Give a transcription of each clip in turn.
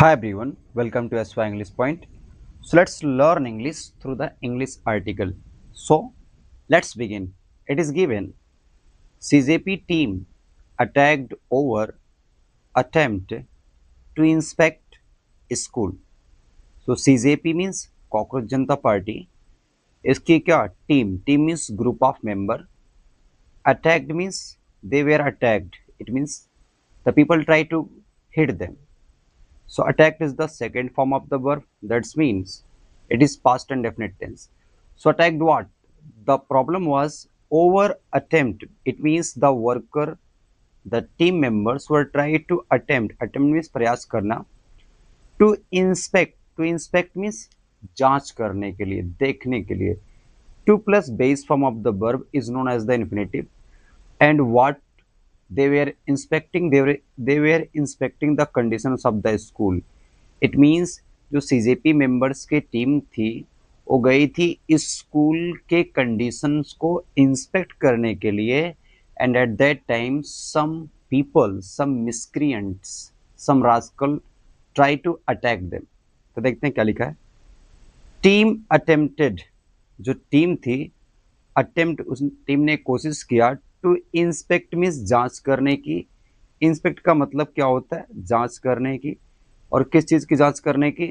Hi everyone, welcome to SY English Point. So let's learn English through the English article. So let's begin. It is given CJP team attacked over attempt to inspect school. So CJP means Cockroach Janta Party. इसकी क्या team means group of member. Attacked means they were attacked. It means the people try to hit them. So attacked is the second form of the verb. That means it is past and definite tense. So attacked what? The problem was over attempt. It means the worker, the team members were trying to attempt. Attempt means प्रयास करना. To inspect. To inspect means जांच करने के लिए, देखने के लिए. To plus base form of the verb is known as the infinitive. And what they were inspecting the conditions of the school. It means जो सीजेपी मेंबर्स की team थी वो गई थी इस स्कूल के कंडीशंस को इंस्पेक्ट करने के लिए. And at that time some people, some miscreants, some rascal try to attack them. तो देखते हैं क्या लिखा है. टीम अटेम्प्टेड, जो टीम थी, अटेम्प्ट उस टीम ने कोशिश किया. टू इंस्पेक्ट मीन्स जांच करने की. इंस्पेक्ट का मतलब क्या होता है? जांच करने की. और किस चीज की जांच करने की?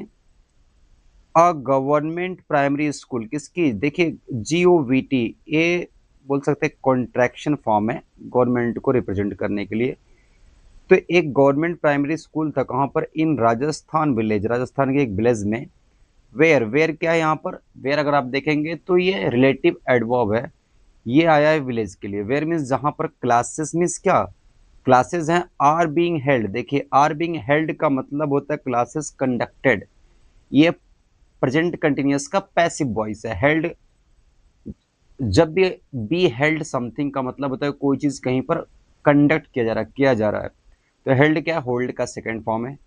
A government primary school. किसकी? देखिए GOVT ये बोल सकते हैं कॉन्ट्रैक्शन फॉर्म है गवर्नमेंट को रिप्रेजेंट करने के लिए. तो एक गवर्नमेंट प्राइमरी स्कूल था कहाँ पर? इन राजस्थान विलेज, राजस्थान के एक विलेज में. वेयर क्या है यहाँ पर? वेयर अगर आप देखेंगे तो ये रिलेटिव एडवर्ब है. ये आया है विलेज के लिए. वेयर मीन्स जहां पर. क्लासेस मीन्स क्या? क्लासेस हैं. Are being held. देखिए आर बीइंग हेल्ड का मतलब होता है क्लासेस कंडक्टेड. ये प्रेजेंट कंटिन्यूअस का पैसिव वॉइस है. हेल्ड, जब भी बी हेल्ड समथिंग का मतलब होता है कोई चीज कहीं पर कंडक्ट किया जा रहा है. तो हेल्ड क्या है? होल्ड का सेकेंड फॉर्म है.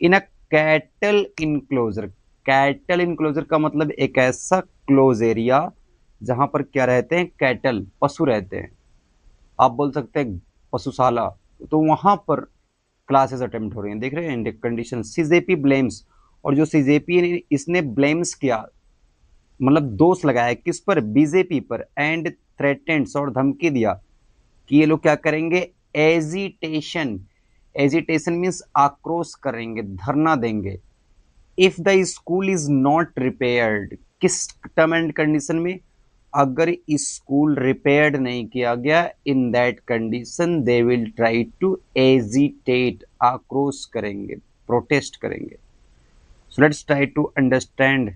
इन अ कैटल इनक्लोजर. कैटल इनक्लोजर का मतलब एक ऐसा क्लोज एरिया जहां पर क्या रहते हैं? कैटल, पशु रहते हैं. आप बोल सकते हैं पशुशाला. तो वहां पर क्लासेस अटेम्प्ट हो रही हैं. देख रहे हैं कंडीशन. सीजेपी ब्लेम्स, और जो सीजेपी ने इसने ब्लेम्स किया मतलब दोष लगाया किस पर? बीजेपी पर. एंड थ्रेटेंड्स, और धमकी दिया कि ये लोग क्या करेंगे? एजिटेशन. एजिटेशन मीन्स आक्रोश करेंगे, धरना देंगे. If the school is not repaired. किस टर्म एंड कंडीशन में? अगर स्कूल रिपेयर्ड नहीं किया गया, in that condition they will try to agitate. आक्रोश करेंगे, प्रोटेस्ट करेंगे. So let's try to understand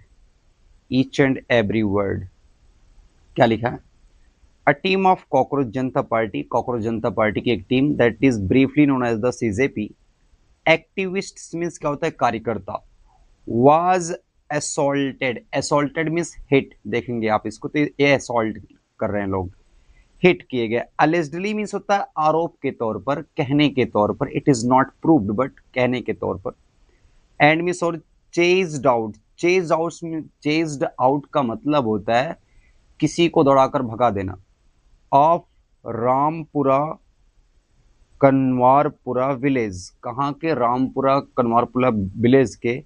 each and every word. क्या लिखा है? A team of cockroach Janata party. Cockroach Janata party की एक team that is briefly known as the CJP. Activist means क्या होता है? कार्यकर्ता. was assaulted. assaulted means hit. देखेंगे आप इसको तो ये assault कर रहे हैं लोग, हिट किए गए. allegedly means होता है आरोप के तौर पर, कहने के तौर पर. it is not proved but कहने के तौर पर. and means और chased out. chased out का मतलब होता है किसी को दौड़ाकर भगा देना. Of Rampura Kanwarpura village. कहाँ के? रामपुरा कनवारपुरा विलेज के.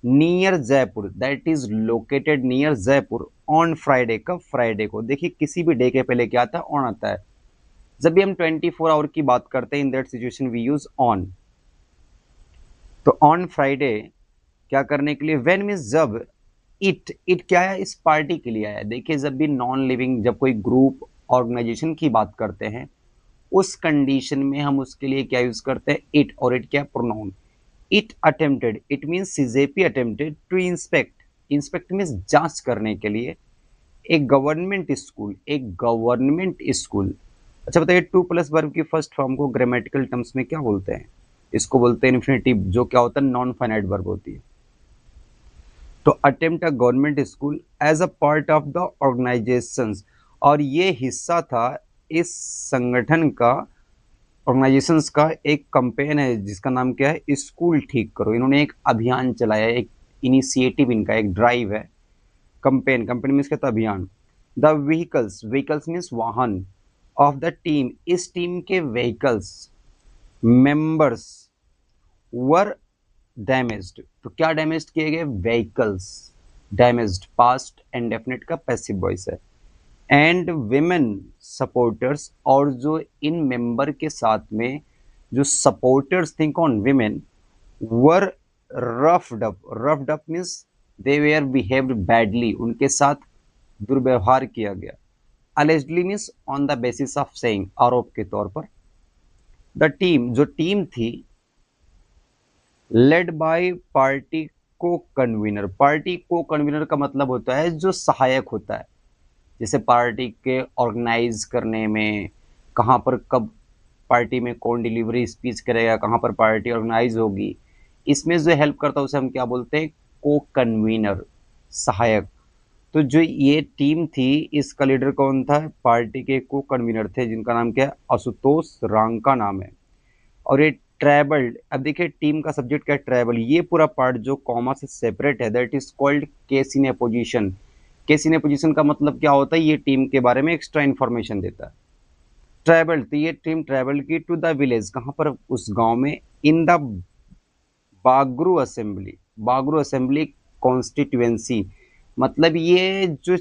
Near Jaipur, that is located near Jaipur. On Friday. कब? फ्राइडे को. देखिए किसी भी डे के पहले क्या आता है? ऑन आता है. जब भी हम 24 आवर की बात करते हैं in that situation we use on. तो ऑन फ्राइडे क्या करने के लिए? व्हेन मीन्स जब. इट क्या है? इस पार्टी के लिए आया. देखिए जब भी नॉन लिविंग, जब कोई ग्रुप ऑर्गेनाइजेशन की बात करते हैं उस कंडीशन में हम उसके लिए क्या यूज करते हैं? इट. और इट क्या? Pronoun. It attempted. It means CJP attempted to inspect. Inspect means जांच करने के लिए. एक गवर्नमेंट स्कूल. एक गवर्नमेंट स्कूल. अच्छा बताइए टू प्लस वर्ब की फर्स्ट फॉर्म को ग्रामेटिकल टर्म्स में क्या बोलते हैं? इसको बोलते हैं इन्फिनेटिव, जो क्या होता है? नॉन फाइनाइट वर्ब होती है. तो attempt a government school as a part of the organisation. और ये हिस्सा था इस संगठन का, ऑर्गेनाइजेशंस का एक कंपेन है जिसका नाम क्या है? स्कूल ठीक करो. इन्होंने एक अभियान चलाया, एक इनिशिएटिव इनका, एक ड्राइव है. कंपेन, कंपेन मीन्स कहता अभियान. The vehicles. व्हीकल्स मीन्स वाहन. Of the team. इस टीम के व्हीकल्स, मेंबर्स वर डैमेज्ड, तो क्या डैमेज किए गए? व्हीकल्स डैमेज्ड, पास्ट इंडेफिनिट का पैसिव वॉइस है। एंड विमेन सपोर्टर्स, और जो इन मेंबर के साथ में जो सपोर्टर्स थे, कौन? Women, were roughed up. Roughed up means they were behaved badly, उनके साथ दुर्व्यवहार किया गया। Allegedly means on the basis of saying, आरोप के तौर पर। द टीम, जो टीम थी, लेड बाय पार्टी को कन्वीनर। पार्टी को कन्वीनर का मतलब होता है जो सहायक होता है, जैसे पार्टी के ऑर्गेनाइज करने में, कहाँ पर कब पार्टी में कौन डिलीवरी स्पीच करेगा, कहाँ पर पार्टी ऑर्गेनाइज होगी, इसमें जो हेल्प करता है उसे हम क्या बोलते हैं? को कन्वीनर, सहायक। तो जो ये टीम थी, इसका लीडर कौन था? पार्टी के को कन्वीनर थे, जिनका नाम क्या है? आशुतोष रांका नाम है। और ये ट्रैवल्ड, अब देखिए टीम का सब्जेक्ट क्या है? ट्रैवल। ये पूरा पार्ट जो कॉमा से सेपरेट है, that is called case in A position. Case in A position का मतलब क्या होता है? ये टीम के बारे में एक्स्ट्रा इन्फॉर्मेशन देता है। ट्रैवल, तो ये टीम ट्रैवल की टू द विलेज, कहाँ पर? उस गांव में। In the Bagru assembly, Bagru assembly constituency, मतलब ये जो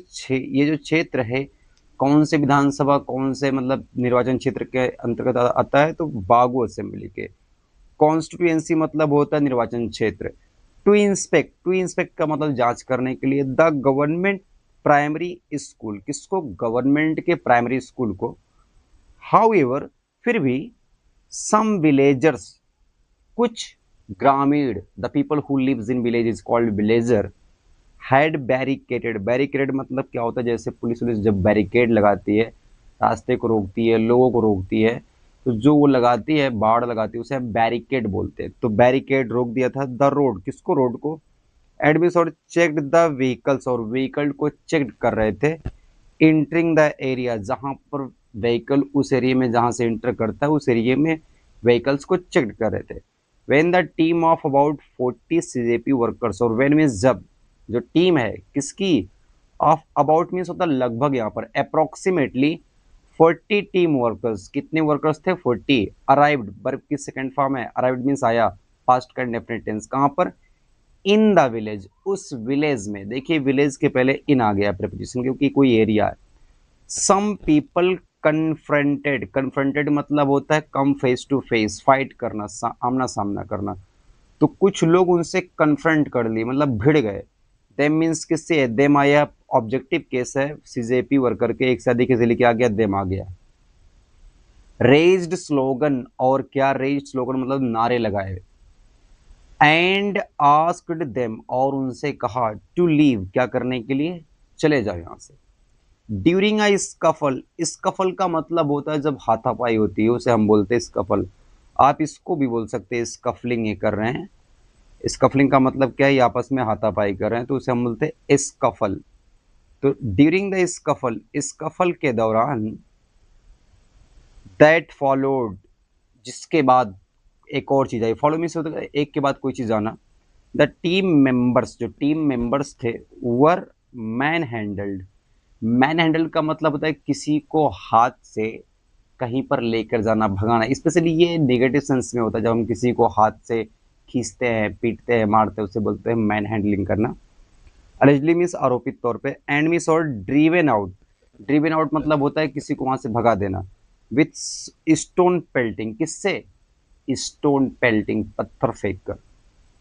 क्षेत्र है, कौन से विधानसभा, कौन से मतलब निर्वाचन क्षेत्र के अंतर्गत आता है? तो बागू असेंबली के। कॉन्स्टिट्यूएंसी मतलब होता है निर्वाचन क्षेत्र। टू इंस्पेक्ट, टू इंस्पेक्ट का मतलब जांच करने के लिए। द गवर्नमेंट प्राइमरी स्कूल, किसको? गवर्नमेंट के प्राइमरी स्कूल को। हाउएवर, फिर भी, सम विलेजर्स, कुछ ग्रामीण, the people who lives in village is called villager, had barricaded. Barricaded मतलब क्या होता है? जैसे पुलिस वुलिस जब बैरिकेड लगाती है, रास्ते को रोकती है, लोगों को रोकती है, तो जो वो लगाती है, बाड़ लगाती है, उसे हम बैरिकेड बोलते हैं। तो बैरिकेड रोक दिया था द रोड, किसको? रोड को। एडमिस और चेक्ड द व्हीकल्स, और व्हीकल को चेक कर रहे थे। इंटरिंग द एरिया, जहां पर व्हीकल उस एरिया में जहां से इंटर करता है, उस एरिया में व्हीकल्स को चेक कर रहे थे। When the team of about 40 CJP workers, और वेन मीन्स जब, जो टीम है किसकी? ऑफ अबाउट मीन्स होता है लगभग, यहाँ पर अप्रोक्सीमेटली 40 टीम वर्कर्स, कितने वर्कर्स थे? 40। अराइव्ड, वर्ब की सेकंड फॉर्म है, अराइव्ड मीन्स आया, पास्ट का इंडेफिनिट टेंस। कहाँ पर? इन द विलेज, उस विलेज में। देखिए विलेज के पहले इन आ गया प्रीपोजिशन, क्योंकि कोई एरिया है। सम पीपल कन्फ्रंटेड, कन्फ्रंटेड मतलब होता है कम फेस टू फेस, फाइट करना, आमना सामना करना। तो कुछ लोग उनसे कन्फ्रंट कर लिए, मतलब भिड़ गए। देम मीन्स किससे है? देम आया, ऑब्जेक्टिव केस है, सीजेपी वर्कर के एक से अधिक के लेके आ गया, देम आ गया। रेज्ड स्लोगन, और क्या? रेज्ड स्लोगन मतलब नारे लगाए। एंड आस्क्ड देम, और उनसे कहा, टू लीव, क्या करने के लिए? चले जाओ यहां से। ड्यूरिंग अ स्कफल, स्कफल का मतलब होता है जब हाथापाई होती है, उसे हम बोलते हैं स्कफल। आप इसको भी बोल सकते हैं स्कफलिंग, ये कर रहे हैं। स्कफलिंग का मतलब क्या है? ये आपस में हाथापाई कर रहे हैं, तो उसे हम बोलते हैं स्कफल। तो ड्यूरिंग द स्कफल, स्कफल के दौरान, दैट फॉलोड, जिसके बाद, एक और चीज आई। फॉलो मीन्स होता है एक के बाद कोई चीज आना। द टीम मेंबर्स, जो टीम मेंबर्स थे, वर मैन हैंडल्ड। मैन हैंडल का मतलब होता है किसी को हाथ से कहीं पर लेकर जाना, भगाना। स्पेशली ये नेगेटिव सेंस में होता है, जब हम किसी को हाथ से खींचते हैं, पीटते हैं, मारते हैं, उसे बोलते हैं मैन हैंडलिंग करना। अलेजली मीन्स आरोपित तौर पे। एंड मीन्स और ड्रीवन आउट, ड्रीवन आउट मतलब होता है किसी को वहां से भगा देना। विथ स्टोन पेल्टिंग, किससे? स्टोन पेल्टिंग, पत्थर फेंक कर।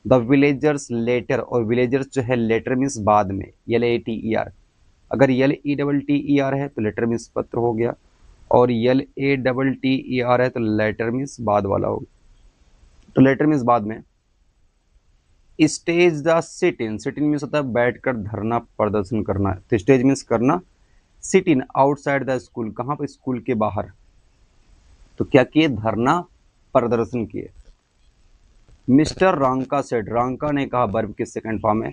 द विलेजर्स लेटर, और विलेजर्स जो है लेटर मीन्स बाद में, LATER। अगर LETTER है तो लेटर मीन्स पत्र हो गया, और LATTER है तो लेटर मीन्स बाद वाला हो गया। तो लेटर मीन्स बाद में। Stage the sit in, sit in means होता है बैठकर धरना प्रदर्शन करना। तो स्टेज मीन्स करना। Sit in outside the school, कहाँ पर? स्कूल के बाहर। तो क्या किए? धरना प्रदर्शन किए। मिस्टर रांका सेड, रांका ने कहा, वर्ब की सेकंड फॉर्म है।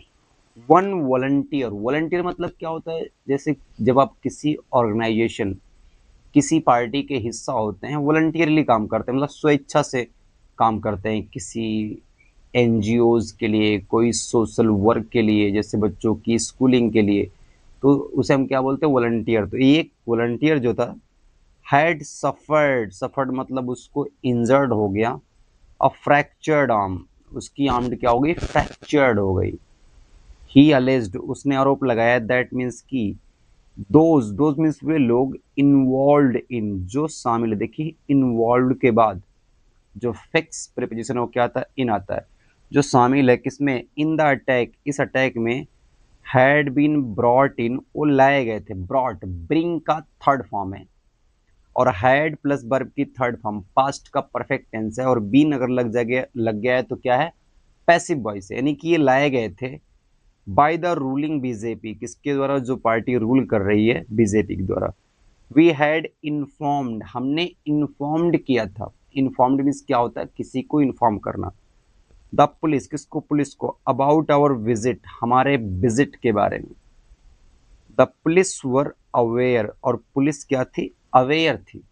वन वॉलंटियर, वॉलंटियर मतलब क्या होता है? जैसे जब आप किसी ऑर्गेनाइजेशन, किसी पार्टी के हिस्सा होते हैं, वॉलंटियरली काम करते हैं, मतलब स्वेच्छा से काम करते हैं किसी NGOs के लिए, कोई सोशल वर्क के लिए, जैसे बच्चों की स्कूलिंग के लिए, तो उसे हम क्या बोलते हैं? वॉलंटियर। तो एक वॉलंटियर जो था, हैड सफर्ड, सफर्ड मतलब उसको इंजर्ड हो गया, अ फ्रैक्चर्ड आर्म। उसकी आर्म्ड क्या हो गई, फ्रैक्चर्ड हो गई। ही अलेज्ड, उसने आरोप लगाया, दैट मीन्स की दोज मीन्स वे लोग, इन्वॉल्व इन, जो शामिल है। देखिए इन्वॉल्व के बाद जो फिक्स प्रीपोजिशन है वो क्या आता है, इन आता है। जो शामिल है किसमें, इन द अटैक, इस अटैक में, हैड बीन ब्रॉट इन, वो लाए गए थे। ब्रॉट ब्रिंग का थर्ड फॉर्म है, और हैड प्लस वर्ब की थर्ड फॉर्म, पास्ट का परफेक्ट टेंस है, और बीन अगर लग गया है तो क्या है, पैसिव वॉइस है। यानी कि ये लाए गए थे बाय द रूलिंग बीजेपी, किसके द्वारा, जो पार्टी रूल कर रही है बीजेपी के द्वारा। वी हैड इन्फॉर्म्ड, हमने इन्फॉर्म्ड किया था। इन्फॉर्म्ड मीन्स क्या होता है, किसी को इन्फॉर्म करना। द पुलिस, किसको, पुलिस को, अबाउट आवर विजिट, हमारे विजिट के बारे में। द पुलिस वर अवेयर, और पुलिस क्या थी, अवेयर थी,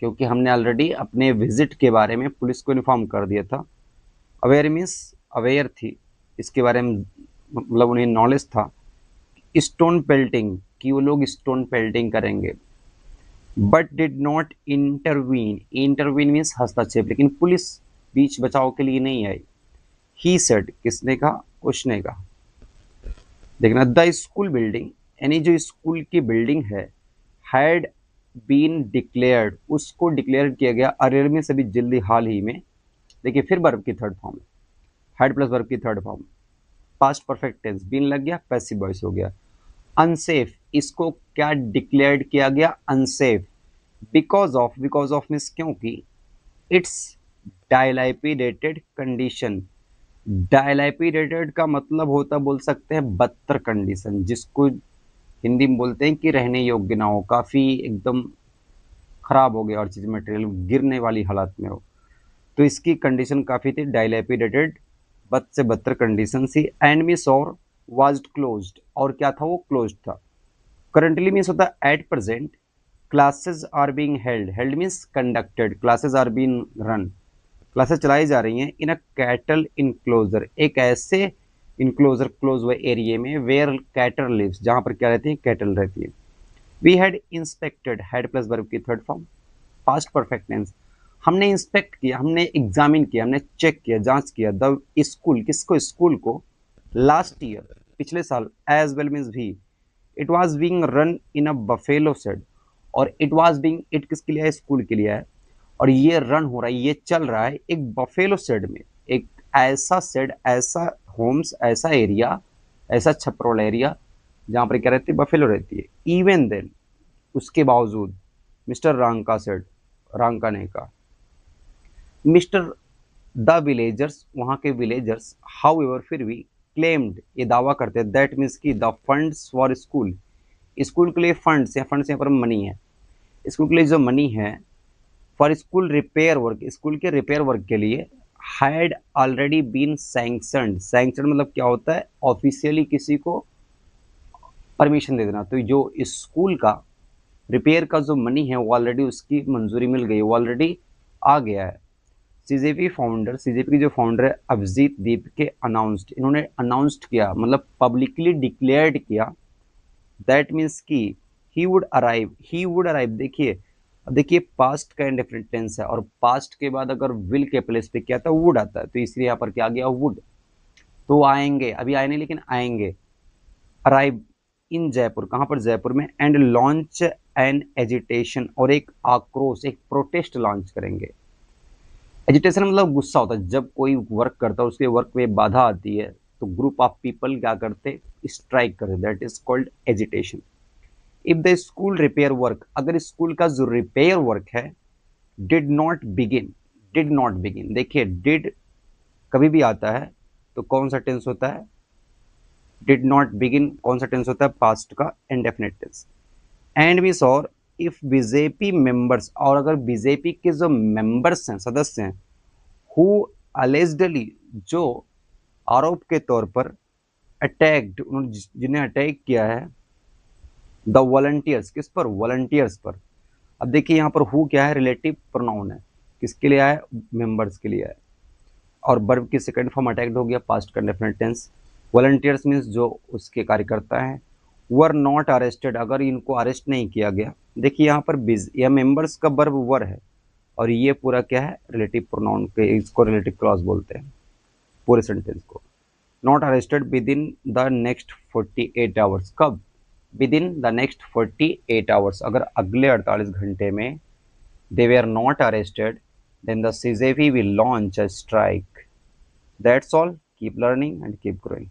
क्योंकि हमने ऑलरेडी अपने विजिट के बारे में पुलिस को इन्फॉर्म कर दिया था। अवेयर मीन्स अवेयर थी, इसके बारे में मतलब उन्हें नॉलेज था। स्टोन पेल्टिंग, कि वो लोग स्टोन पेल्टिंग करेंगे। But did not intervene, intervene means हस्तक्षेप, लेकिन पुलिस बीच बचाव के लिए नहीं आई। ही सेड, किसने कहा, उसने कहा। देखना, द स्कूल बिल्डिंग, यानी जो स्कूल की बिल्डिंग है, हैड बीन डिक्लेयर्ड, उसको डिक्लेयर किया गया, अरेयर में सभी जल्दी, हाल ही में। देखिए फिर वर्ब की third form, had plus verb की third form, past perfect tense, been लग गया, पैसिव वॉइस हो गया। अनसेफ, इसको क्या डिक्लेयर्ड किया गया, अनसेफ, बिकॉज ऑफ मीन्स क्योंकि, इट्स डायलाइपिडेटेड कंडीशन। डायलाइपिडेटेड का मतलब होता, बोल सकते हैं बदतर कंडीशन, जिसको हिंदी में बोलते हैं कि रहने योग्य ना हो, काफ़ी एकदम खराब हो गया और चीज़ मटेरियल गिरने वाली हालत में हो। तो इसकी कंडीशन काफ़ी थी डायलाइपिडेटेड, बद से बदतर कंडीशन थी। एंड मीन्स और, वाज क्लोज्ड, और क्या था, वो क्लोज था। करंटली मीन्स होता है at present, classes are being held, held means conducted, classes are being run, classes चलाई जा रही हैं इन अ कैटल इनक्लोजर, एक ऐसे इनक्लोजर, क्लोज हुए एरिया में, वेयर कैटल लिव्स, जहां पर क्या रहती है, कैटल रहती है। We had inspected, had plus verb की third form, past perfect tense, हमने इंस्पेक्ट किया, हमने एग्जामिन किया, हमने चेक किया, जांच किया, द स्कूल, किसको, स्कूल को, लास्ट ईयर, पिछले साल, एज वेल मीन्स भी, it was being run in a buffalo shed, और इट वॉज बींग, इट किसके लिए है, स्कूल के लिए है, और ये रन हो रहा है, ये चल रहा है एक बफेलो सेड में, एक ऐसा सेड, ऐसा होम्स, ऐसा एरिया, ऐसा छपरोल एरिया जहाँ पर क्या रहती है, बफेलो रहती है। इवन देन, उसके बावजूद, मिस्टर रांका सेड, रांका ने कहा, मिस्टर द विलेजर्स, वहाँ के विलेजर्स, हाउ एवर, फिर भी, क्लेम्ड, ये दावा करते हैं, दैट मीन्स की the funds for school, school के लिए फंड्स, या फंड्स यहाँ पर मनी है, स्कूल के लिए जो मनी है, for school repair work, school के रिपेयर वर्क के लिए, had already been sanctioned, sanction मतलब क्या होता है, ऑफिशियली किसी को परमिशन दे देना। तो जो स्कूल का रिपेयर का जो मनी है वो ऑलरेडी उसकी मंजूरी मिल गई, वो ऑलरेडी आ गया है। सीजेपी फाउंडर, सीजेपी के जो फाउंडर है अभिजीत दीप के, अनाउंस्ड, इन्होंने अनाउंस्ड किया, मतलब पब्लिकली डिक्लेयर्ड किया, दैट मीन्स की he would arrive, he would arrive. देखिए, अब देखिए पास्ट का इंडेफिनिट टेंस है, और पास्ट के बाद अगर विल के प्लेस पे क्या आता है, वुड आता है, तो इसलिए यहाँ पर क्या आ गया, वुड। तो आएंगे, अभी आए नहीं लेकिन आएंगे। अराइव इन जयपुर, कहाँ पर, जयपुर में। एंड लॉन्च एन एजिटेशन, और एक आक्रोश, एक प्रोटेस्ट लॉन्च करेंगे। एजिटेशन मतलब गुस्सा होता है, जब कोई वर्क करता है उसके वर्क में बाधा आती है तो ग्रुप ऑफ पीपल क्या करते, स्ट्राइक करते, that is called agitation. If the school repair work, अगर स्कूल का जो रिपेयर वर्क है, did not begin, did not begin, देखिए डिड कभी भी आता है तो कौन सा टेंस होता है, डिड नॉट बिगिन कौन सा टेंस होता है, पास्ट का इंडेफिनिट टेंस। एंड मीन्स और, इफ बीजेपी मेंबर्स, और अगर बीजेपी के जो मेंबर्स हैं, सदस्य हैं, हु अलेजडली, जो आरोप के तौर पर, अटैक्ड, उन्होंने जिन्हें अटैक किया है, द वॉलंटियर्स, किस पर, वॉलंटियर्स पर। अब देखिए यहाँ पर हु क्या है, रिलेटिव प्रोनाउन है, किसके लिए आया, मेंबर्स के लिए आया, और वर्ब की सेकंड फॉर्म अटैक्ड हो गया, पास्ट का डेफिनेट टेंस। वॉलंटियर्स मीन्स जो उसके कार्यकर्ता हैं। वर नॉट अरेस्टेड, अगर इनको अरेस्ट नहीं किया गया। देखिए यहाँ पर बिज या मेंबर्स का वर्ब वर है, और ये पूरा क्या है, रिलेटिव प्रोनाउन के, इसको रिलेटिव क्लॉज बोलते हैं। पूरे सेंटेंस को। Not arrested within the next 48 hours, कब? Within the next 48 hours, अगर अगले 48 घंटे में they were not arrested, then the CJP will launch a strike. That's all. Keep learning and keep growing.